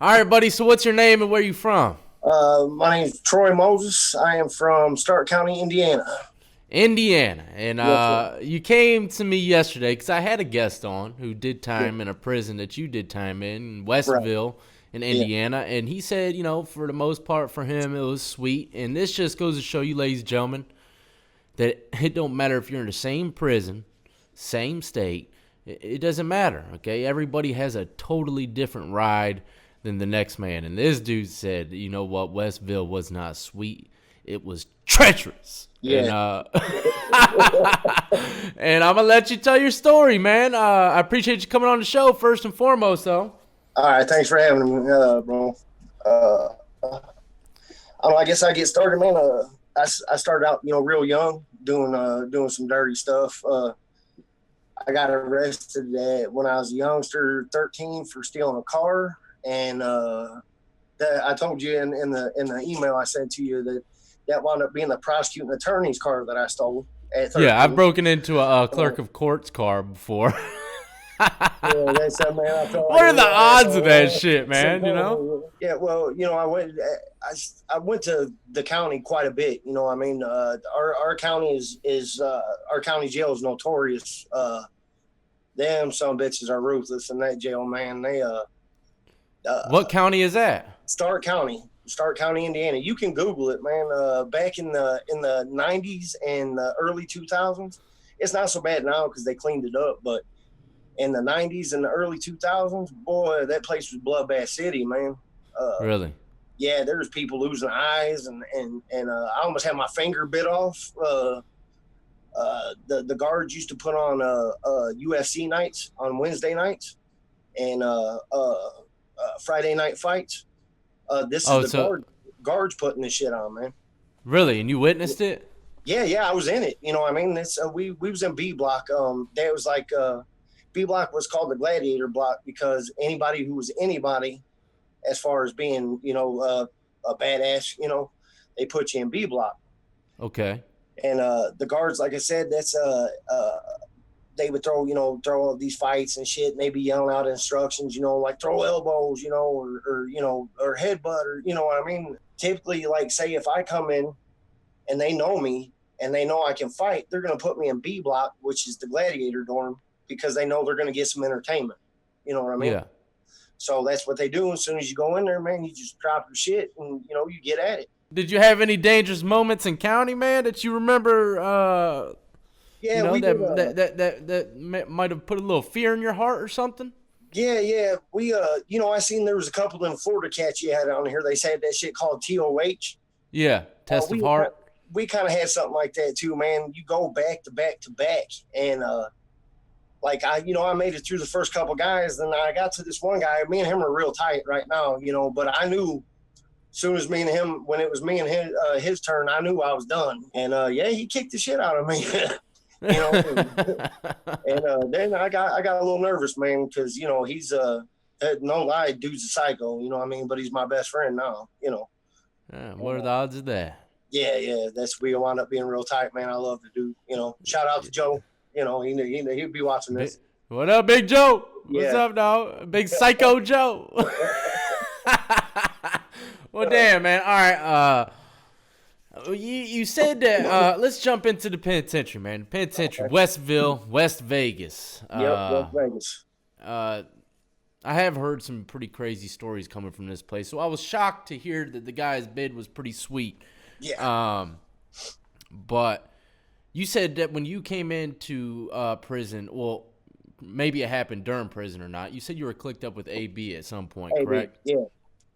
All right, buddy. So what's your name and where you from? My name is Troy Moses. I am from Stark County, Indiana. Indiana. And Yes, sir. you came to me yesterday because I had a guest on who did Yeah, time in a prison that you did time in right. Westville in Yeah, Indiana. And he said, for the most part for him, it was sweet. And this just goes to show you, ladies and gentlemen, that it don't matter if you're in the same prison, same state. It doesn't matter, okay? Everybody has a totally different ride than the next man. And this dude said, you know what, Westville was not sweet. It was treacherous. And yeah. and I'm gonna let you tell your story, man. I appreciate you coming on the show first and foremost, though. All right. Thanks for having me, bro. Uh, I guess I get started, man. I started out, real young, doing some dirty stuff. I got arrested when I was a youngster, 13, for stealing a car, and I told you in the email I sent to you that wound up being the prosecuting attorney's car that I stole at Yeah, I've 13. broken into a Uh, clerk of court's car before. Yeah, that's something, man. I felt like What a are the real odds of that asshole. shit, man? You know? Yeah, well, I went to the county quite a bit. I mean, our county is our county jail is notorious. Them some bitches are ruthless in that jail, man. They What county is that? Stark County, Indiana. You can Google it, man. Back in the '90s and the early 2000s, it's not so bad now because they cleaned it up, but in the '90s and the early 2000s, boy, that place was bloodbath city, man. Uh, Really? yeah, there was people losing eyes, and I almost had my finger bit off. The guards used to put on UFC nights on Wednesday nights and Friday night fights. This is Oh, the so guards putting this shit on, man. really? And you witnessed it? Yeah, yeah, I was in it. I mean, this we was in B block. That was like B block was called the Gladiator block because anybody who was anybody, as far as being a badass, they put you in B block. Okay. And the guards, like I said, that's they would throw all these fights and shit, and they be yelling out instructions, like throw elbows, or headbutt, or what I mean. Typically, like say if I come in and they know me and they know I can fight, they're gonna put me in B block, which is the gladiator dorm, because they know they're gonna get some entertainment. You know what I mean? Yeah. So that's what they do. As soon as you go in there, man, you just drop your shit and you get at it. Did you have any dangerous moments in county, man, that you remember? Yeah, we did. That might have put a little fear in your heart or something. Yeah, yeah. We I seen there was a couple of them Florida cats you had on here. They said that shit called TOH. Yeah. Test of We heart. we kind of had something like that too, man. You go back to back to back, and like I made it through the first couple guys. Then I got to this one guy. Me and him are real tight right now, But I knew as soon as me and him, when it was me and his turn, I knew I was done. And yeah, he kicked the shit out of me. you know, and then I got a little nervous, man, because he's no lie, dude's a psycho. You know what I mean? But he's my best friend now. Yeah, And, what are the odds of that? yeah, yeah, we wound up being real tight, man. I love the dude. Shout out to Joe. He'd be watching this. What up, Big Joe? What's Yeah. up, dog? Big Psycho Joe. Well, damn, man. All right. You said that. Let's jump into the penitentiary, man. Penitentiary, Okay. Westville, West Vegas. Yep, Las Vegas. Uh, I have heard some pretty crazy stories coming from this place, so I was shocked to hear that the guy's bid was pretty sweet. Yeah. But you said that when you came into prison, well, maybe it happened during prison or not. You said you were clicked up with AB at some point, Hey, dude. correct? Yeah.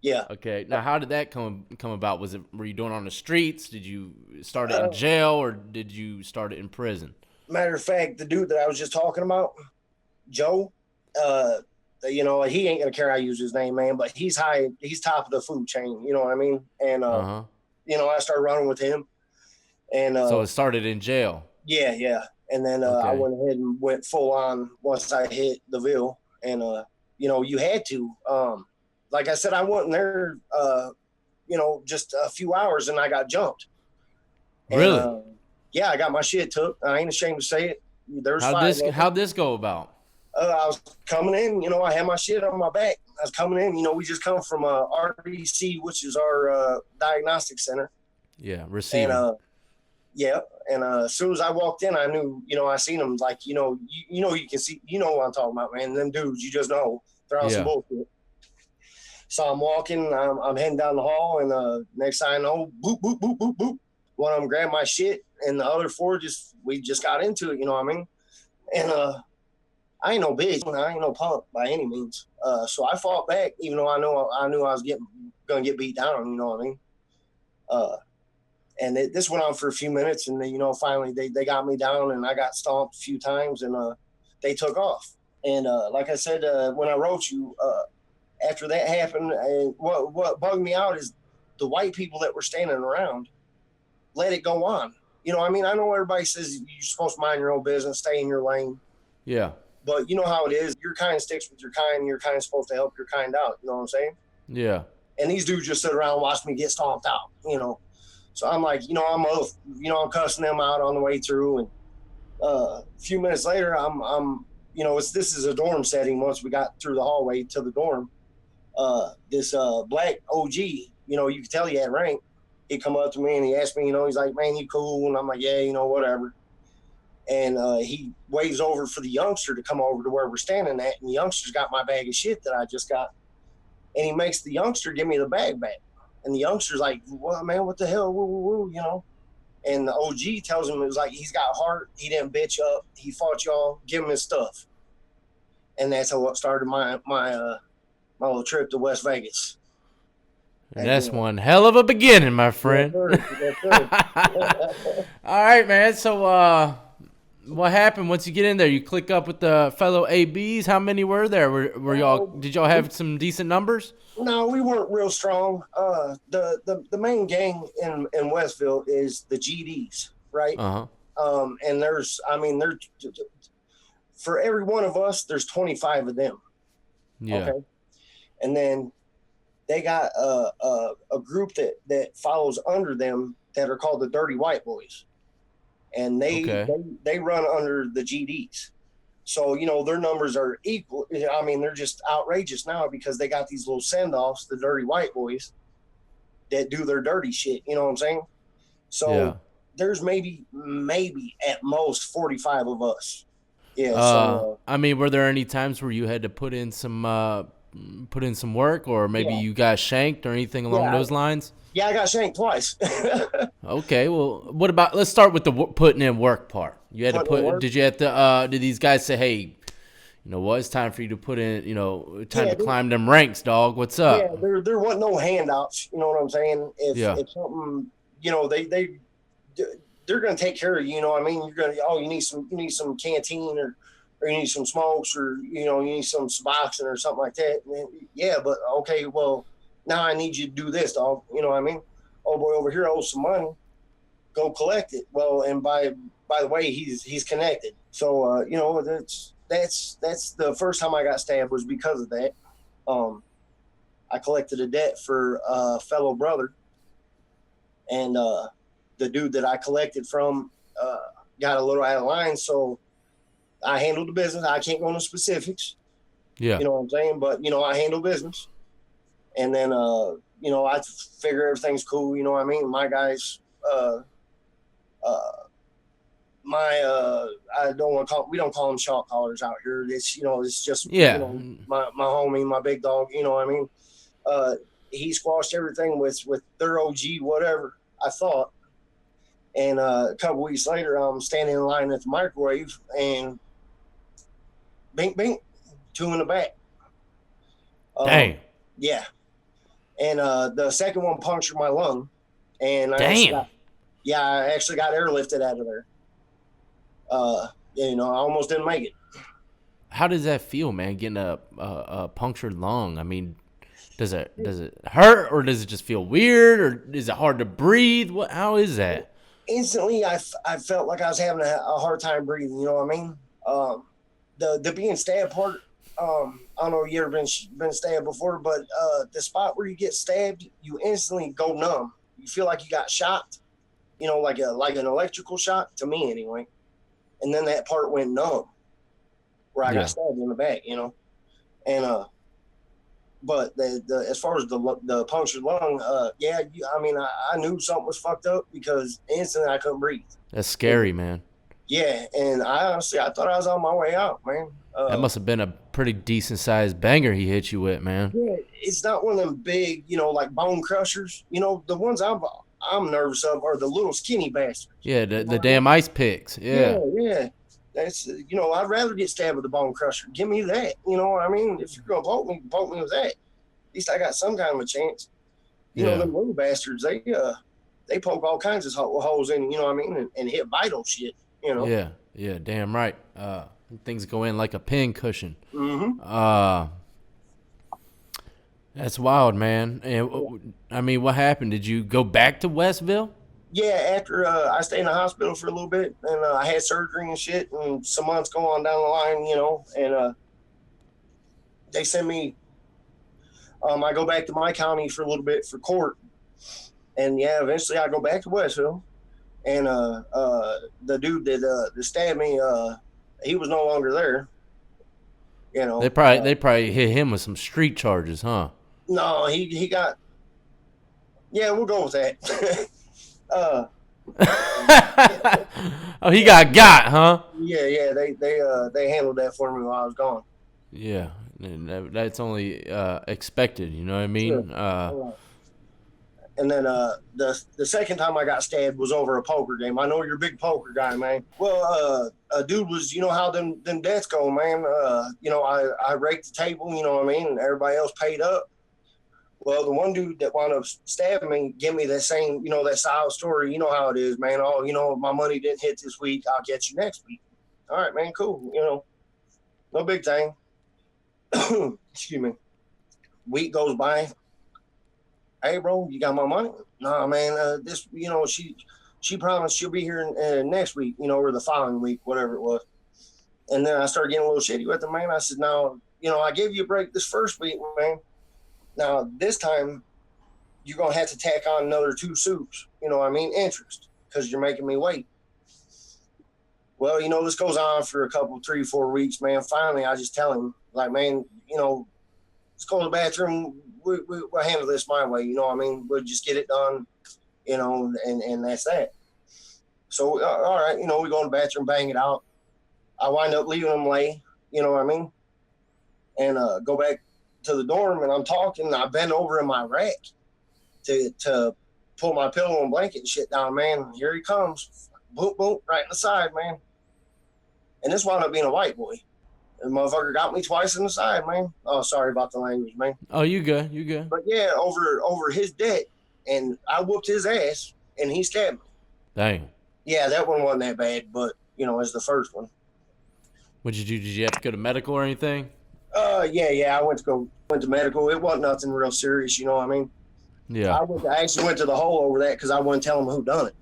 Yeah. Okay. Now, how did that come about? Were you doing it on the streets? Did you start it Uh, in jail or did you start it in prison? Matter of fact, the dude that I was just talking about, Joe, he ain't gonna care I use his name, man, but he's high, he's top of the food chain, you know what I mean? And Uh huh. I started running with him, and So it started in jail. yeah, yeah. And then I Okay. went ahead and went full on once I hit the Ville, and you had to. Like I said, I went in there, just a few hours, and I got jumped. And, Really? yeah, I got my shit took. I ain't ashamed to say it. There's How'd five this of them. how'd this go about? I was coming in, I had my shit on my back. I was coming in. We just come from RDC, which is our diagnostic center. Yeah, And receiving. yeah, and as soon as I walked in, I knew. I seen them like you can see. You know what I'm talking about, man. Them dudes, you just know they're on some Yeah. bullshit. So I'm walking, I'm heading down the hall, and next thing I know, boop, boop, boop, boop, boop. One of them grabbed my shit, and the other four we just got into it, you know what I mean? And I ain't no bitch, I ain't no punk by any means. So I fought back, even though I knew I was gonna get beat down, you know what I mean? And this went on for a few minutes, and then, finally they got me down, and I got stomped a few times, and they took off. And like I said, when I wrote you, after that happened, and what bugged me out is the white people that were standing around let it go on. I mean, I know everybody says you're supposed to mind your own business, stay in your lane. Yeah. But you know how it is. Your kind sticks with your kind, and you're kind of supposed to help your kind out. You know what I'm saying? Yeah. And these dudes just sit around and watch me get stomped out. So I'm like, I'm cussing them out on the way through. And a few minutes later, this is a dorm setting. Once we got through the hallway to the dorm, this black OG, you could tell he had rank. He come up to me and he asked me, he's like, man, you cool? And I'm like, yeah, whatever. And he waves over for the youngster to come over to where we're standing at. And the youngster's got my bag of shit that I just got. And he makes the youngster give me the bag back. And the youngster's like, well, man, what the hell? Woo, woo, woo, And the OG tells him, it was like, he's got heart. He didn't bitch up. He fought y'all. Give him his stuff. And that's how it started my little trip to West Vegas. And that's one hell of a beginning, my friend. Yes, sir. All right, man. So, what happened once you get in there? You click up with the fellow ABs. How many were there? Were y'all? Did y'all have some decent numbers? No, we weren't real strong. The main gang in Westville is the GDs, right? And there's for every one of us, there's 25 of them. Yeah. Okay. And then they got a group that follows under them that are called the Dirty White Boys, and they run under the GDs. So their numbers are equal. I mean, they're just outrageous now because they got these little send-offs, the Dirty White Boys, that do their dirty shit. You know what I'm saying? So there's maybe at most 45 of us. Yeah. I mean, were there any times where you had to put in some work, or maybe you got shanked or anything along those lines? Yeah, I got shanked twice. Okay, well, what about? Let's start with the putting in work part. You had to put. Did you have to? Did these guys say, "Hey, you know what? It's time for you to put in. Time to climb them ranks, dog. What's up?" Yeah, there wasn't no handouts. You know what I'm saying? If something, they're gonna take care of you. You know what I mean? You're gonna you need some canteen or you need some smokes or you need some Suboxone or something like that. Yeah, but okay, well now I need you to do this, dog. You know what I mean? Oh boy, over here owes some money. Go collect it. Well, and by the way, he's connected. So that's the first time I got stabbed was because of that. I collected a debt for a fellow brother, and the dude that I collected from got a little out of line, so I handled the business. I can't go into specifics. Yeah. You know what I'm saying? But, I handle business. And then, I figure everything's cool. You know what I mean? My guys, I don't want to we don't call them shot callers out here. It's, it's just, my homie, my big dog, you know what I mean? He squashed everything with their OG, whatever, I thought. And a couple weeks later, I'm standing in line at the microwave and bink, bink, 2 in the back. Dang. Yeah. And the second one punctured my lung. And I actually got airlifted out of there. I almost didn't make it. How does that feel, man, getting a punctured lung? I mean, does it hurt, or does it just feel weird, or is it hard to breathe? How is that? Instantly, I felt like I was having a hard time breathing. You know what I mean? The being stabbed part. I don't know if you ever been stabbed before, but the spot where you get stabbed, you instantly go numb. You feel like you got shot. Like an electrical shock to me anyway. And then that part went numb, where I got stabbed in the back. And But the as far as the punctured lung, yeah, I mean, I knew something was fucked up because instantly I couldn't breathe. That's scary, man. Yeah, and I honestly I thought I was on my way out, man. That must have been a pretty decent sized banger he hit you with, man. Yeah, it's not one of them big, like bone crushers. The ones I'm nervous of are the little skinny bastards. Yeah, the damn ice picks. Yeah, Yeah. yeah. That's I'd rather get stabbed with a bone crusher. Give me that. You know what I mean? If you're gonna poke me with that. At least I got some kind of a chance. Yeah. Them little bastards, they poke all kinds of holes in, you know what I mean, and hit vital shit. Yeah. Yeah. Damn right. Things go in like a pin cushion. Mm-hmm. That's wild, man. And I mean, what happened? Did you go back to Westville? Yeah, after I stayed in the hospital for a little bit, and I had surgery and shit, and some months go on down the line, and they send me. I go back to my county for a little bit for court, and yeah, eventually I go back to Westville, and the dude that stabbed me, he was no longer there. They probably hit him with some street charges, huh? No, he got. Yeah, we'll go with that. Oh, he got, huh? Yeah. They handled that for me while I was gone. Yeah, and that's only expected. You know what I mean? Sure. And then the second time I got stabbed was over a poker game. I know you're a big poker guy, man. Well, a dude was, how them debts go, man. I raked the table, you know what I mean, and everybody else paid up. Well, the one dude that wound up stabbing me gave me that same, that style story. You know how it is, man. Oh, my money didn't hit this week. I'll get you next week. All right, man, cool. No big thing. Excuse me. Week goes by. Hey, bro, you got my money? Nah, man. This, she promised she'll be here next week, or the following week, whatever it was. And then I started getting a little shitty with the man. I said, now, I gave you a break this first week, man. Now, this time, you're going to have to tack on another 2 soups, interest, because you're making me wait. Well, this goes on for a couple, 3, 4 weeks, man. Finally, I just tell him, like, man, let's go to the bathroom. We'll handle this my way, you know what I mean? We'll just get it done, and that's that. So, all right, we go in the bathroom, bang it out. I wind up leaving him lay, you know what I mean? And go back to the dorm, and I'm talking, and I bend over in my rack to pull my pillow and blanket and shit down, man. Here he comes. Boom, boom, right in the side, man. And this wound up being a white boy. And motherfucker got me twice in the side, man. Oh, sorry about the language, man. Oh, you good. But yeah, over his debt, and I whooped his ass, and he stabbed me. Dang. Yeah, that one wasn't that bad, but, it's the first one. What did you do? Did you have to go to medical or anything? Yeah, I went to medical. It wasn't nothing real serious, you know what I mean? Yeah. I actually went to the hole over that because I wouldn't tell them who done it.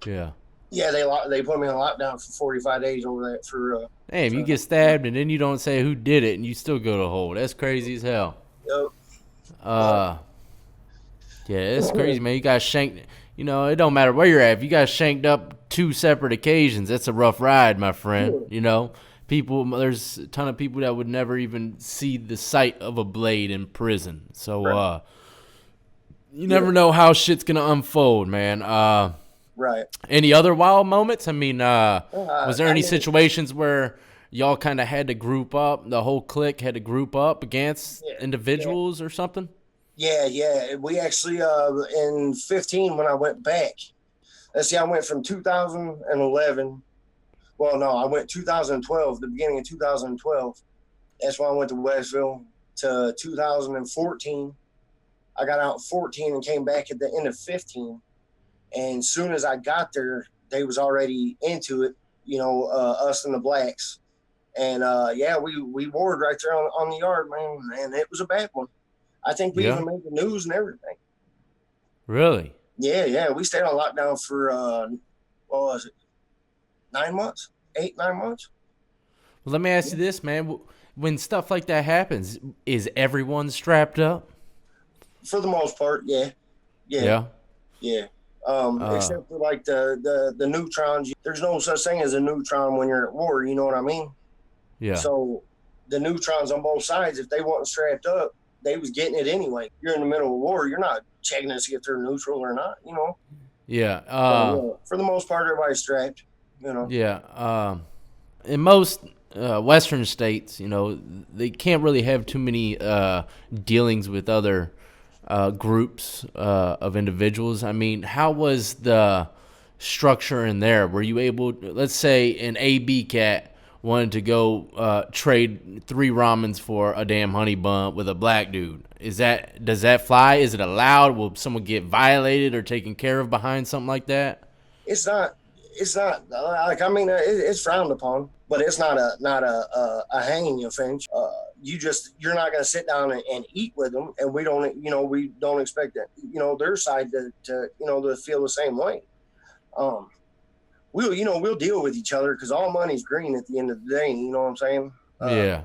Yeah. Yeah, they put me on lockdown for 45 days over that for. Damn, you get stabbed and then you don't say who did it and you still go to hole. That's crazy as hell. Yep. Yeah, it's crazy, man. You got shanked. It don't matter where you're at. If you got shanked up 2 separate occasions, that's a rough ride, my friend. Yeah. There's a ton of people that would never even see the sight of a blade in prison. So, right. You never know how shit's gonna unfold, man. Right. Any other wild moments? I mean, was there any situations where y'all kind of had to group up, the whole clique had to group up against individuals or something? Yeah. We actually, in 15, when I went back, let's see, I went from 2011. Well, no, I went 2012, the beginning of 2012. That's when I went to Westville to 2014. I got out in 14 and came back at the end of 15. And as soon as I got there, they was already into it, us and the blacks. And, we warred right there on the yard, man. And it was a bad one. I think we even made the news and everything. Really? Yeah. We stayed on lockdown for, what was it? 9 months? 8, 9 months? Well, let me ask you this, man. When stuff like that happens, is everyone strapped up? For the most part, yeah. Yeah. Except for like the neutrons. There's no such thing as a neutron when you're at war, you know what I mean? Yeah. So the neutrons on both sides, if they weren't strapped up, they was getting it anyway. You're in the middle of a war. You're not checking to see if they're neutral or not, you know. Yeah. So, yeah, for the most part, everybody's strapped, you know. Yeah. In most Western states, you know, they can't really have too many dealings with other groups of individuals. I mean, how was the structure in there? Were you able, let's say an AB cat wanted to go trade 3 ramens for a damn honey bun with a black dude? Does that fly? Is it allowed? Will someone get violated or taken care of behind something like that? It's not. It's not like, I mean, it's frowned upon, but it's not a hanging offense. You're not going to sit down and eat with them, and we don't expect that, you know, their side to you know, to feel the same way. We'll deal with each other because all money's green at the end of the day. You know what I'm saying? Yeah.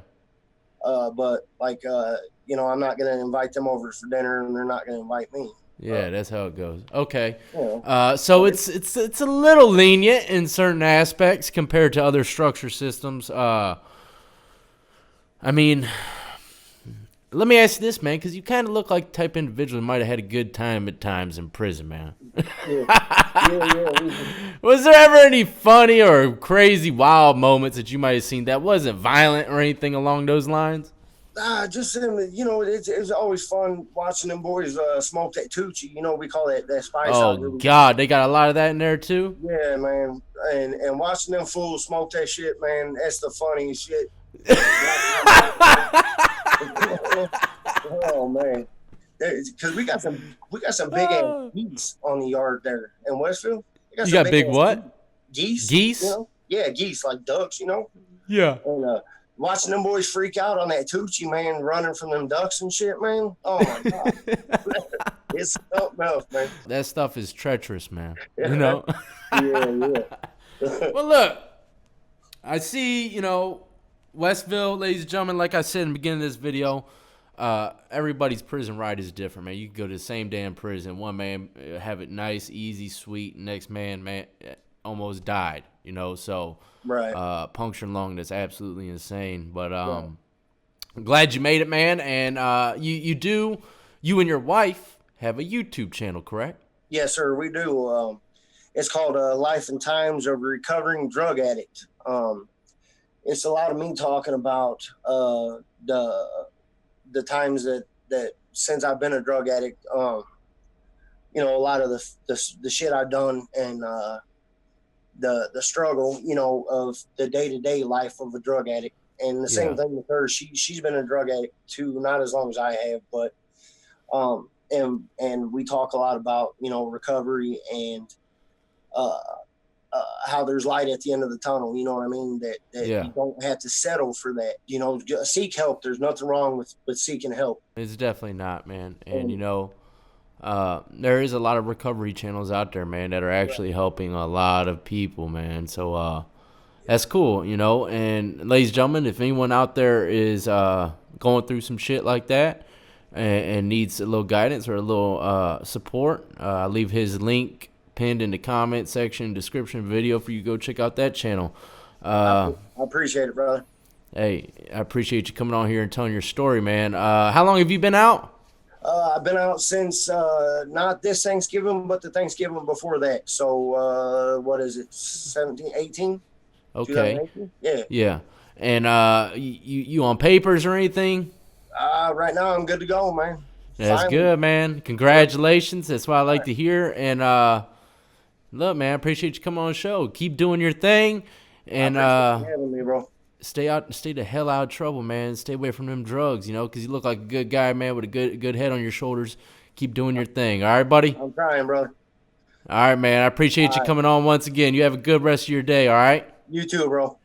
But like, you know, I'm not going to invite them over for dinner, and they're not going to invite me. Yeah, that's how it goes. Okay. Yeah. So it's a little lenient in certain aspects compared to other structure systems. I mean, let me ask you this, man, because you kind of look like the type of individual who might have had a good time at times in prison, man. Yeah. Was there ever any funny or crazy, wild moments that you might have seen that wasn't violent or anything along those lines? Just you know, it's always fun watching them boys smoke that Tucci. You know, we call that spice. Oh God, they got a lot of that in there too. Yeah, man, and watching them fools smoke that shit, man, that's the funniest shit. Oh man, because we got some big ass geese on the yard there in Westville. You got big what? Geese. Geese? You know? Yeah, geese like ducks. You know. Yeah. And watching them boys freak out on that Tucci, man, running from them ducks and shit, man. Oh my God. It's something else, man. That stuff is treacherous, man. You know? Yeah. Well, look, I see, you know, Westville, ladies and gentlemen, like I said in the beginning of this video, everybody's prison ride is different, man. You can go to the same damn prison. One man have it nice, easy, sweet. Next man almost died, you know, so right. punctured lung, that's absolutely insane. But I'm glad you made it, man. And you and your wife have a YouTube channel, correct? Yes, sir, we do. It's called Life and Times of a Recovering Drug Addict. It's a lot of me talking about the times that since I've been a drug addict, you know, a lot of the shit I've done, and the struggle, you know, of the day-to-day life of a drug addict. And the same thing with her. She's been a drug addict too, not as long as I have, but and we talk a lot about, you know, recovery and how there's light at the end of the tunnel. You know what I mean? That you don't have to settle for that. You know, seek help. There's nothing wrong with seeking help. It's definitely not, man. And you know, there is a lot of recovery channels out there, man, that are actually helping a lot of people, man. So that's cool, you know. And ladies and gentlemen, if anyone out there is going through some shit like that and needs a little guidance or a little support, I'll leave his link pinned in the comment section, description video for you to go check out that channel. I appreciate it, brother. Hey, I appreciate you coming on here and telling your story, man. How long have you been out? I've been out since not this Thanksgiving, but the Thanksgiving before that. So what is it, 17, 18? Okay. Yeah. And you on papers or anything? Right now I'm good to go, man. That's finally good, man. Congratulations. That's what I like to hear. And look, man, I appreciate you coming on the show. Keep doing your thing, and having me, bro. Stay the hell out of trouble, man. Stay away from them drugs, you know, because you look like a good guy, man, with a good head on your shoulders. Keep doing your thing. All right, buddy? I'm trying, brother. All right, man. I appreciate you coming on once again. You have a good rest of your day, all right? You too, bro.